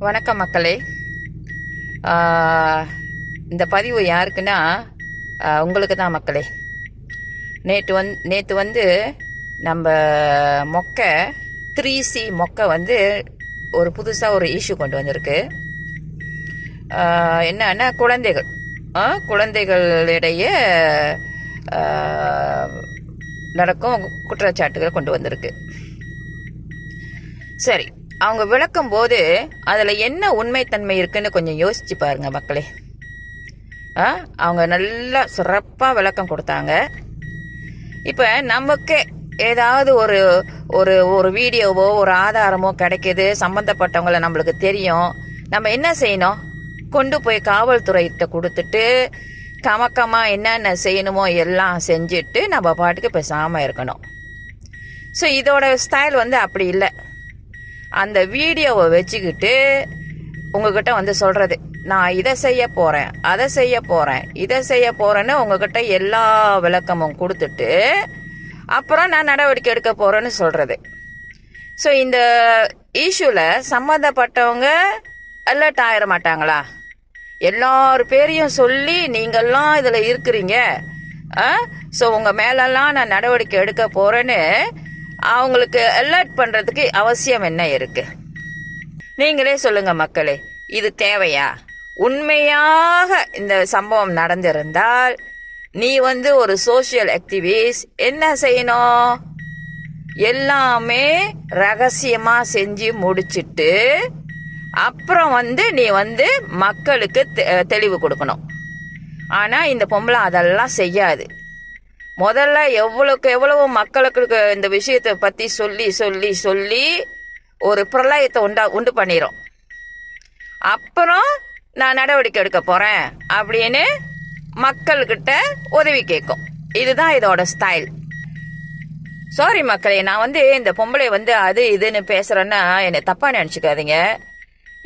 வணக்கம் மக்களே. இந்த பதிவு யாருக்குன்னா உங்களுக்கு தான் மக்களே. நேற்று வந்து நம்ம மொக்கை 3C மொக்கை வந்து ஒரு புதுசாக ஒரு இஷ்யூ கொண்டு வந்திருக்கு. என்னன்னா குழந்தைகளிடையே நடக்கும் குற்றச்சாட்டுகள் கொண்டு வந்திருக்கு. சரி, அவங்க விளக்கும் போது அதில் என்ன உண்மைத்தன்மை இருக்குன்னு கொஞ்சம் யோசிச்சு பாருங்க மக்களே. அவங்க நல்லா சிறப்பாக விளக்கம் கொடுத்தாங்க. இப்போ நமக்கு ஏதாவது ஒரு ஒரு ஒரு வீடியோவோ ஒரு ஆதாரமோ கிடைக்கிது, சம்மந்தப்பட்டவங்கள நம்மளுக்கு தெரியும், நம்ம என்ன செய்யணும்? கொண்டு போய் காவல்துறையிட்ட கொடுத்துட்டு கமக்கமாக என்னென்ன செய்யணுமோ எல்லாம் செஞ்சுட்டு நம்ம பாட்டுக்கு பேசாமல் இருக்கணும். ஸோ இதோட ஸ்டைல் வந்து அப்படி இல்லை. அந்த வீடியோவை வச்சுக்கிட்டு உங்ககிட்ட வந்து சொல்கிறது, நான் இதை செய்ய போகிறேன், அதை செய்ய போகிறேன், இதை செய்ய போகிறேன்னு உங்ககிட்ட எல்லா விளக்கமும் கொடுத்துட்டு அப்புறம் நான் நடவடிக்கை எடுக்க போகிறேன்னு சொல்கிறது. ஸோ இந்த இஷ்யூவில் சம்மந்தப்பட்டவங்க அலர்ட் ஆகிட மாட்டாங்களா? எல்லார் பேரையும் சொல்லி நீங்கள்லாம் இதில் இருக்கிறீங்க, ஸோ உங்கள் மேலெல்லாம் நான் நடவடிக்கை எடுக்க போகிறேன்னு அவங்களுக்கு அலர்ட் பண்ணுறதுக்கு அவசியம் என்ன இருக்குது? நீங்களே சொல்லுங்கள் மக்களே, இது தேவையா? உண்மையாக இந்த சம்பவம் நடந்திருந்தால் நீ வந்து ஒரு சோஷியல் ஆக்டிவிஸ்ட் என்ன செய்யணும்? எல்லாமே ரகசியமாக செஞ்சு முடிச்சுட்டு அப்புறம் வந்து நீ வந்து மக்களுக்கு தெளிவு கொடுக்கணும். ஆனால் இந்த பொம்பளை அதெல்லாம் செய்யாது. முதல்ல எவ்வளவு மக்களுக்கு இந்த விஷயத்தை பற்றி சொல்லி சொல்லி சொல்லி ஒரு பிரளயத்தை உண்டு பண்ணிடும். அப்புறம் நான் நடவடிக்கை எடுக்க போகிறேன் அப்படின்னு மக்கள்கிட்ட உதவி கேட்கும். இதுதான் இதோட ஸ்டைல். சாரி மக்களே, நான் வந்து இந்த பொம்பளை வந்து அது இதுன்னு பேசுகிறேன்னா என்னை தப்பாக நினச்சிக்காதீங்க.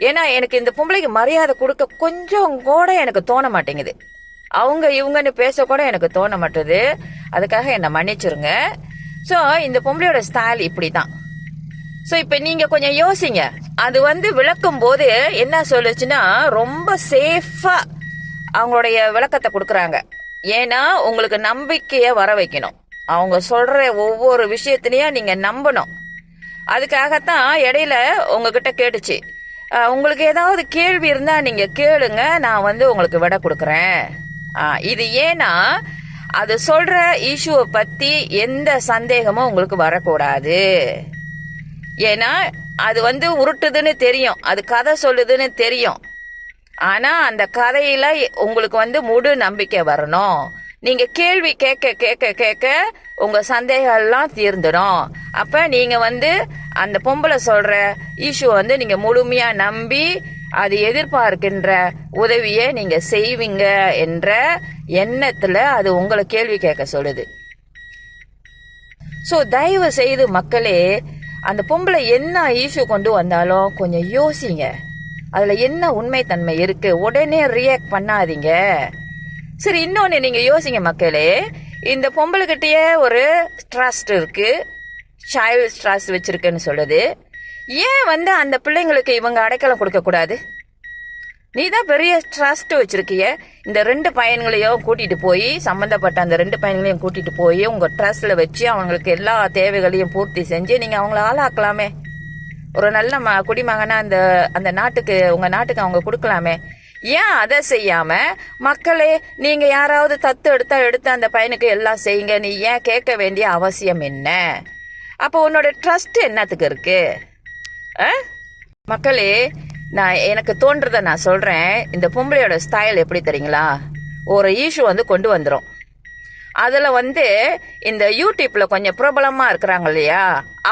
ஏன்னா எனக்கு இந்த பொம்பளைக்கு மரியாதை கொடுக்க கொஞ்சம் கூட எனக்கு தோண மாட்டேங்குது. அவங்க இவங்கன்னு பேசக்கூட எனக்கு தோண மாட்டுது. அதுக்காக என்னை மன்னிச்சிருங்க. ஸோ இந்த பொம்பளையோட ஸ்டைல் இப்படி தான். ஸோ இப்போ நீங்கள் கொஞ்சம் யோசிங்க. அது வந்து விளக்கும் போது என்ன சொல்லுச்சுன்னா ரொம்ப சேஃபாக அவங்களுடைய விளக்கத்தை கொடுக்குறாங்க. ஏன்னா உங்களுக்கு நம்பிக்கையை வர வைக்கணும். அவங்க சொல்கிற ஒவ்வொரு விஷயத்திலையும் நீங்கள் நம்பணும். அதுக்காகத்தான் இடையில உங்ககிட்ட கேட்டுச்சு, உங்களுக்கு ஏதாவது கேள்வி இருந்தால் நீங்கள் கேளுங்க, நான் வந்து உங்களுக்கு விட கொடுக்குறேன். இது ஏன்னா அது சொல்கிற இஷ்யூவை பற்றி எந்த சந்தேகமும் உங்களுக்கு வரக்கூடாது. ஏன்னா அது வந்து உருட்டுதுன்னு தெரியும், அது கதை சொல்லுதுன்னு தெரியும். ஆனால் அந்த கதையில் உங்களுக்கு வந்து முழு நம்பிக்கை வரணும். நீங்கள் கேள்வி கேட்க கேட்க கேட்க உங்கள் சந்தேகம்லாம் தீர்ந்துடும். அப்போ நீங்கள் வந்து அந்த பொம்பளை சொல்கிற இஷ்யூ வந்து நீங்கள் முழுமையாக நம்பி அது எதிர்பார்க்கின்ற உதவியை நீங்கள் செய்வீங்க என்ற எண்ணத்தில் அது உங்களை கேள்வி கேட்க சொல்லுது. ஸோ தயவு செய்து மக்களே, அந்த பொம்பளை என்ன இஷ்யூ கொண்டு வந்தாலும் கொஞ்சம் யோசிங்க. அதில் என்ன உண்மைத்தன்மை இருக்குது, உடனே ரியாக்ட் பண்ணாதீங்க. சரி, இன்னொன்று நீங்கள் யோசிங்க மக்களே. இந்த பொம்பளைகிட்டயே ஒரு ட்ரஸ்ட் இருக்குது, சைல்டு ட்ரஸ்ட் வச்சுருக்குன்னு சொல்லுது. ஏன் வந்து அந்த பிள்ளைங்களுக்கு இவங்க அடைக்கலம் கொடுக்கக்கூடாது? நீ தான் பெரிய ட்ரஸ்ட் வச்சுருக்கிய. இந்த 2 பையன்களையும் கூட்டிகிட்டு போய், சம்மந்தப்பட்ட அந்த 2 பையன்களையும் கூட்டிகிட்டு போய் உங்கள் ட்ரஸ்ட்டில் வச்சு அவங்களுக்கு எல்லா தேவைகளையும் பூர்த்தி செஞ்சு நீங்கள் அவங்கள ஆளாக்கலாமே. ஒரு நல்ல குடிமகனாக அந்த நாட்டுக்கு, உங்கள் நாட்டுக்கு அவங்க கொடுக்கலாமே. ஏன் அதை செய்யாமல் மக்களே நீங்கள் யாராவது தத்து எடுத்து அந்த பையனுக்கு எல்லாம் செய்யுங்க, நீ ஏன் கேட்க வேண்டிய அவசியம் என்ன? அப்போ உன்னோட ட்ரஸ்ட் என்னத்துக்கு இருக்கு? மக்களே, நான் எனக்கு தோன்றதை நான் சொல்கிறேன். இந்த பொம்பளையோட ஸ்டைல் எப்படி தெரியுங்களா? ஒரு இஷ்யூ வந்து கொண்டு வந்துடும். அதில் வந்து இந்த யூடியூப்பில் கொஞ்சம் பிரபலமாக இருக்கிறாங்க இல்லையா,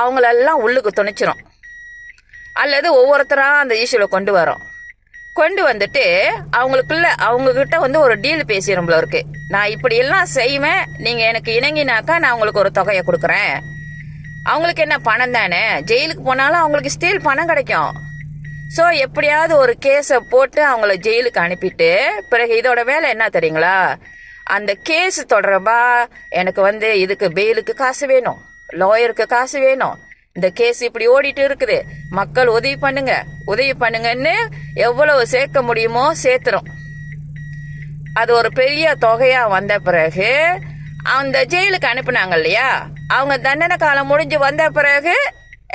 அவங்களெல்லாம் உள்ளுக்கு துணிச்சிரும். அல்லது ஒவ்வொருத்தராக அந்த இஷ்யூவில் கொண்டு வந்துட்டு அவங்கக்கிட்ட வந்து ஒரு டீல் பேசிடும் போல இருக்கு. நான் இப்படியெல்லாம் செய்வேன், நீங்கள் எனக்கு இணங்கினாக்கா நான் உங்களுக்கு ஒரு தொகையை கொடுக்குறேன். அவங்களுக்கு என்ன, பணம் தானே. ஜெயிலுக்கு போனாலும் அவங்களுக்கு ஸ்டில் பணம் கிடைக்கும். ஸோ எப்படியாவது ஒரு கேஸை போட்டு அவங்கள ஜெயிலுக்கு அனுப்பிட்டு பிறகு இதோட வேலை என்ன தெரியுங்களா? அந்த கேஸ் தொடர்பா எனக்கு வந்து இதுக்கு பெயிலுக்கு காசு வேணும், லாயருக்கு காசு வேணும், இந்த கேஸ் இப்படி ஓடிட்டு இருக்குது, மக்கள் உதவி பண்ணுங்க உதவி பண்ணுங்கன்னு எவ்வளவு சேர்க்க முடியுமோ சேர்த்துறோம். அது ஒரு பெரிய தொகையா வந்த பிறகு அந்த ஜெயிலுக்கு அனுப்புனாங்க இல்லையா, அவங்க தண்டனை காலம் முடிஞ்சு வந்த பிறகு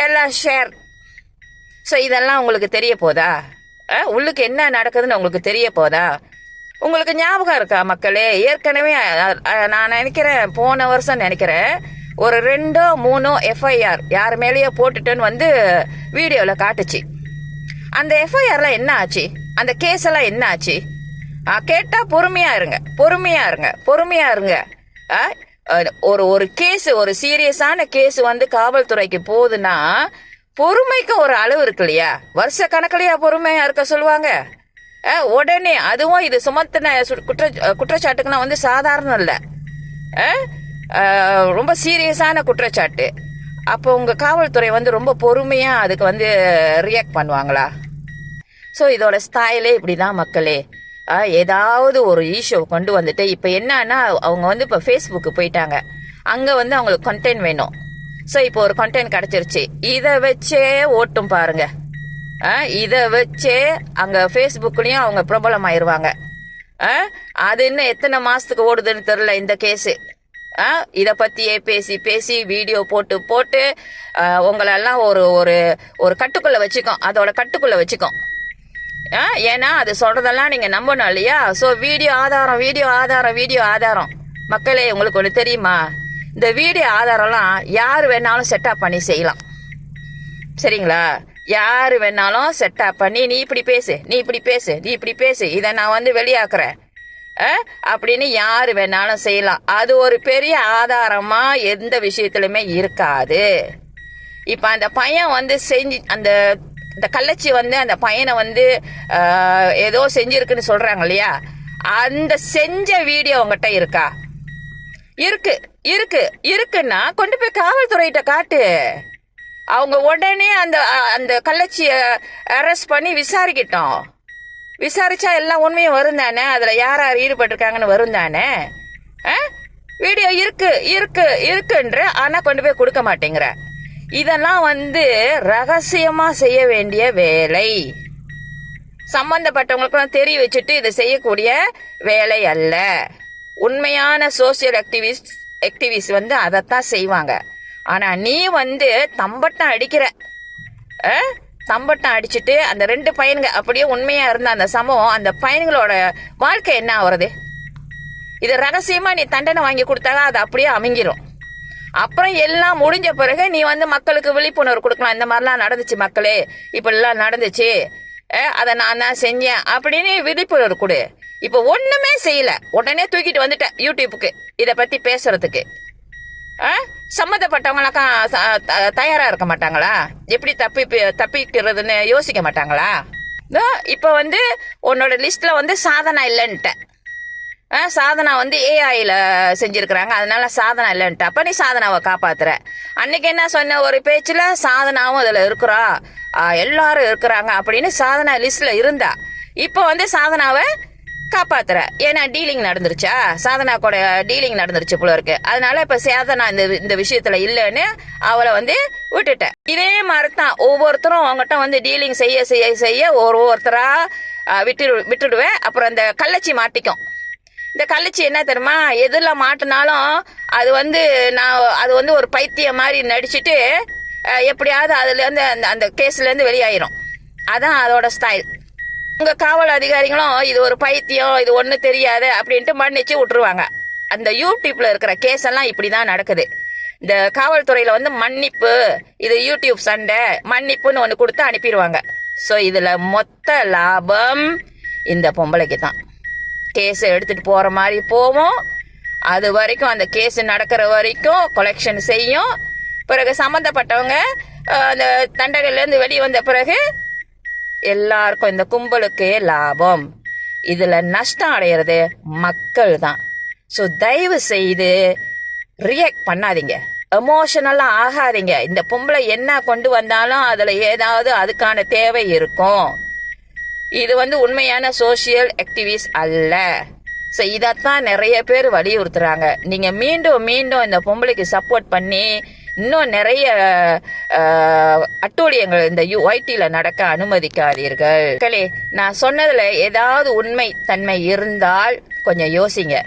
எல்லாம் ஷேர். ஸோ இதெல்லாம் உங்களுக்கு தெரிய போதா? உள்ளுக்கு என்ன நடக்குதுன்னு உங்களுக்கு தெரிய போதா? உங்களுக்கு ஞாபகம் இருக்கா மக்களே? ஏற்கனவே நான் நினைக்கிறேன் போன வருஷம் நினைக்கிறேன் ஒரு 2 3 எஃப்ஐஆர் யார் மேலேயோ போட்டுட்டேன்னு வந்து வீடியோவில் காட்டுச்சு. அந்த எஃப்ஐஆர்லாம் என்ன ஆச்சு? அந்த கேஸ் எல்லாம் என்ன ஆச்சு? கேட்டால் பொறுமையாக இருங்க பொறுமையாக இருங்க பொறுமையாக இருங்க. ஒரு கேஸ், ஒரு சீரியஸான கேஸ் வந்து காவல்துறைக்கு போகுதுன்னா பொறுமைக்கு ஒரு அளவு இருக்கு இல்லையா? வருஷ கணக்கிலையா பொறுமையாக இருக்க சொல்லுவாங்க? உடனே அதுவும் இது சுமத்தின குற்றச்சாட்டுக்குன்னா வந்து சாதாரணம் இல்லை, ரொம்ப சீரியஸான குற்றச்சாட்டு. அப்போ உங்கள் காவல்துறை வந்து ரொம்ப பொறுமையாக அதுக்கு வந்து ரியாக்ட் பண்ணுவாங்களா? ஸோ இதோட ஸ்டைலே இப்படி தான் மக்களே. ஏதாவது ஒரு இஷ்யூ கொண்டு வந்துட்டு இப்போ என்னன்னா அவங்க வந்து இப்போ ஃபேஸ்புக்கு போயிட்டாங்க, அங்கே வந்து அவங்களுக்கு கண்டென்ட் வேணும். ஸோ இப்போ ஒரு கண்டென்ட் கிடச்சிருச்சு, இதை வச்சே ஓட்டும் பாருங்க. இதை வச்சே அங்கே ஃபேஸ்புக்லேயும் அவங்க பிரபலம் ஆயிடுவாங்க. அது இன்னும் எத்தனை மாதத்துக்கு ஓடுதுன்னு தெரில இந்த கேஸு. இதை பற்றியே பேசி பேசி வீடியோ போட்டு போட்டு உங்களெல்லாம் ஒரு ஒரு ஒரு கட்டுக்குள்ளே வச்சுக்கோம், அதோட கட்டுக்குள்ளே வச்சுக்கோம். ஏன்னா அது சொல்கிறதெல்லாம் நீங்கள் நம்பணும் இல்லையா? ஸோ வீடியோ ஆதாரம் வீடியோ ஆதாரம் வீடியோ ஆதாரம். மக்களே உங்களுக்கு ஒன்று தெரியுமா? இந்த வீடியோ ஆதாரம்லாம் யார் வேணாலும் செட்டப் பண்ணி செய்யலாம், சரிங்களா? யார் வேணாலும் செட்டப் பண்ணி நீ இப்படி பேசு நீ இப்படி பேசு நீ இப்படி பேசு இதை நான் வந்து வெளியாக்குறேன் அப்படின்னு யார் வேணாலும் செய்யலாம். அது ஒரு பெரிய ஆதாரமாக எந்த விஷயத்துலையுமே இருக்காது. இப்போ அந்த பையன் வந்து செஞ்சு இந்த கள்ளச்சி வந்து அந்த பையனை வந்து ஏதோ செஞ்சிருக்குன்னு சொல்கிறாங்க இல்லையா, அந்த செஞ்ச வீடியோ உங்ககிட்ட இருக்கா? இருக்குன்னா கொண்டு போய் காவல்துறையிட்ட காட்டு. அவங்க உடனே அந்த கள்ளச்சியை அரெஸ்ட் பண்ணி விசாரிக்கட்டும். விசாரிச்சா எல்லாம் உண்மையும் வரும் தானே? அதில் யார் யார் ஈடுபட்டிருக்காங்கன்னு வரும் தானே? வீடியோ இருக்குன்ற ஆனால் கொண்டு போய் கொடுக்க மாட்டேங்கிற. இதெல்லாம் வந்து ரகசியமாக செய்ய வேண்டிய வேலை. சம்பந்தப்பட்டவங்களுக்கெல்லாம் தெரிய வச்சுட்டு இதை செய்யக்கூடிய வேலை அல்ல. உண்மையான சோசியல் ஆக்டிவிஸ்ட் வந்து அதைத்தான் செய்வாங்க. ஆனால் நீ வந்து தம்பட்டம் அடிக்கிற, தம்பட்டம் அடிச்சுட்டு அந்த 2 பையனுங்க அப்படியே உண்மையாக இருந்த அந்த சம்பவம், அந்த பையன்களோட வாழ்க்கை என்ன ஆகுறது? இதை ரகசியமாக நீ தண்டனை வாங்கி கொடுத்தாங்க அது அப்படியே அமைங்கிரும். அப்புறம் எல்லாம் முடிஞ்ச பிறகு நீ வந்து மக்களுக்கு விழிப்புணர்வு கொடுக்கலாம். இந்த மாதிரிலாம் நடந்துச்சு மக்களே, இப்படிலாம் நடந்துச்சு, அதை நான் தான் செஞ்சேன் அப்படின்னு விழிப்புணர்வு கொடு. இப்போ ஒன்றுமே செய்யலை, உடனே தூக்கிட்டு வந்துட்டேன் யூடியூப்புக்கு இதை பற்றி பேசுறதுக்கு. சம்மந்தப்பட்டவங்களாம் தயாராக இருக்க மாட்டாங்களா? எப்படி தப்பிக்கிறதுன்னு யோசிக்க மாட்டாங்களா? இப்போ வந்து உன்னோட லிஸ்ட்டில் வந்து சாதனா இல்லைன்ட்ட, சாதனா வந்து ஏஐயில் செஞ்சுருக்குறாங்க, அதனால சாதனா இல்லைன்ட்டு. அப்போ நீ சாதனாவை காப்பாத்துற. அன்னைக்கு என்ன சொன்ன ஒரு பேச்சில் சாதனாவும் அதில் இருக்கிறா, எல்லாரும் இருக்கிறாங்க அப்படின்னு சாதனா லிஸ்ட்டில் இருந்தா. இப்போ வந்து சாதனாவை காப்பாத்துற. ஏன்னா டீலிங் நடந்துருச்சா, சாதனா கூட டீலிங் நடந்துருச்சு போல இருக்கு. அதனால இப்ப சாதனா இந்த விஷயத்துல இல்லைன்னு அவளை வந்து விட்டுட்டேன். இதே மாதிரி தான் ஒவ்வொருத்தரும் அவங்ககிட்ட வந்து டீலிங் செய்ய செய்ய செய்ய ஒவ்வொருத்தரா விட்டுடுவேன். அப்புறம் இந்த கள்ளச்சி மாட்டிக்கும். இந்த கள்ளச்சி என்ன தெரியுமா, எதுல மாட்டினாலும் அது வந்து ஒரு பைத்தியம் மாதிரி நடிச்சுட்டு எப்படியாவது அதுலேருந்து அந்த கேஸ்லேருந்து வெளியாயிரும். அதான் அதோட ஸ்டைல். உங்கள் காவல் அதிகாரிகளும் இது ஒரு பைத்தியம், இது ஒன்றும் தெரியாது அப்படின்ட்டு மன்னிச்சு விட்டுருவாங்க. அந்த யூடியூப்பில் இருக்கிற கேஸ் எல்லாம் இப்படி தான் நடக்குது. இந்த காவல்துறையில் வந்து மன்னிப்பு, இது யூடியூப் சண்டை, மன்னிப்புன்னு ஒன்று கொடுத்து அனுப்பிடுவாங்க. ஸோ இதில் மொத்த லாபம் இந்த பொம்பளைக்கு தான். கேஸை எடுத்துகிட்டு போகிற மாதிரி போவோம், அது வரைக்கும் அந்த கேஸ் நடக்கிற வரைக்கும் கொலெக்ஷன் செய்யும். பிறகு சம்மந்தப்பட்டவங்க அந்த தண்டனையிலேருந்து வெளியே வந்த பிறகு எல்லாருக்கும், இந்த கும்பலுக்கே லாபம். இதில் நஷ்டம் அடைகிறது மக்கள் தான். ஸோ தயவு செய்து ரியாக்ட் பண்ணாதீங்க, எமோஷனலாக ஆகாதீங்க. இந்த பொம்பளை என்ன கொண்டு வந்தாலும் அதில் ஏதாவது அதுக்கான தேவை இருக்கும். இது வந்து உண்மையான சோசியல் ஆக்டிவிஸ்ட் அல்ல. ஸோ இதைத்தான் நிறைய பேர் வலியுறுத்துறாங்க. நீங்கள் மீண்டும் மீண்டும் இந்த பொம்பளைக்கு சப்போர்ட் பண்ணி இன்னும் நிறைய அட்டூழியங்கள் இந்த ஒய்டியில் நடக்க அனுமதிக்காதீர்கள். மக்களே, நான் சொன்னதில் ஏதாவது உண்மை தன்மை இருந்தால் கொஞ்சம் யோசிங்க.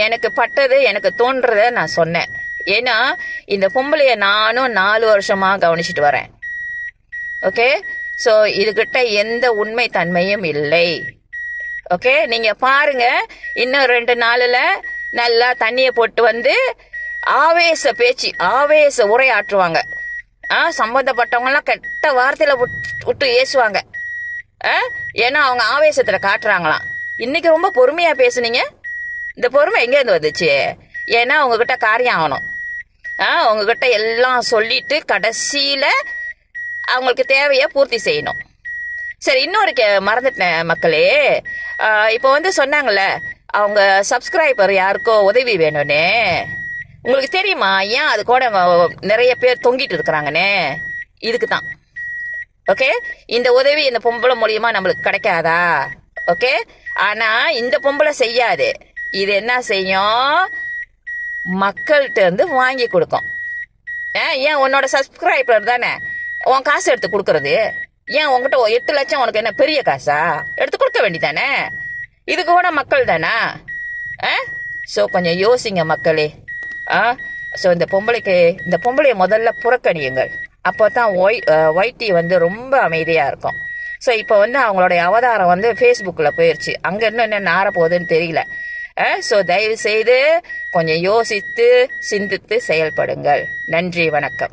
எனக்கு பட்டது, எனக்கு தோன்றதை நான் சொன்னேன். ஏன்னா இந்த பொம்பளைய நானும் 4 வருஷமாக கவனிச்சிட்டு வரேன். ஓகே, ஸோ இதுகிட்ட எந்த உண்மை தன்மையும் இல்லை. ஓகே, நீங்கள் பாருங்க, இன்னும் 2 நாளில் நல்லா தண்ணியை போட்டு வந்து ஆவேச பேச்சு, ஆவேச உரையாற்றுவாங்க. சம்மந்தப்பட்டவங்கலாம் கெட்ட வார்த்தையில் விட்டு ஏசுவாங்க. ஏன்னா அவங்க ஆவேசத்தில் காட்டுறாங்களாம். இன்னைக்கு ரொம்ப பொறுமையாக பேசுனீங்க. இந்த பொறுமை எங்கேருந்து வந்துச்சு? ஏன்னா உங்ககிட்ட காரியம் ஆகணும். உங்ககிட்ட எல்லாம் சொல்லிட்டு கடைசியில் அவங்களுக்கு தேவையை பூர்த்தி செய்யணும். சரி, இன்னொரு மறந்துட்டேன் மக்களே. இப்போ வந்து சொன்னாங்கல்ல, அவங்க சப்ஸ்கிரைபர் யாருக்கோ உதவி வேணும்னே. உங்களுக்கு தெரியுமா ஏன் அது கூட நிறைய பேர் தொங்கிட்டு இருக்கிறாங்கன்னு? இதுக்கு தான். ஓகே, இந்த உதவி இந்த பொம்பளை மூலியமா நம்மளுக்கு கிடைக்காதா? ஓகே, ஆனால் இந்த பொம்பளை செய்யாது. இது என்ன செய்யும்? மக்கள்கிட்ட இருந்து வாங்கி கொடுக்கும். ஏன் உன்னோட சப்ஸ்கிரைபர் தானே உன் காசு எடுத்து கொடுக்கறது. ஏன் உங்ககிட்ட 8 லட்சம் உனக்கு என்ன பெரிய காசா? எடுத்து கொடுக்க வேண்டிதானே. இதுக்கு கூட மக்கள் தானா? ஸோ கொஞ்சம் யோசிங்க மக்களே. ஸோ இந்த பொம்பளையை முதல்ல புறக்கணியுங்கள். அப்போ தான் ஒய்டி வந்து ரொம்ப அமைதியாக இருக்கும். ஸோ இப்போ வந்து அவங்களுடைய அவதாரம் வந்து ஃபேஸ்புக்கில் போயிடுச்சு. அங்கே இன்னும் என்ன நார போகுதுன்னு தெரியல. ஸோ தயவு செய்து கொஞ்சம் யோசித்து சிந்தித்து செயல்படுங்கள். நன்றி, வணக்கம்.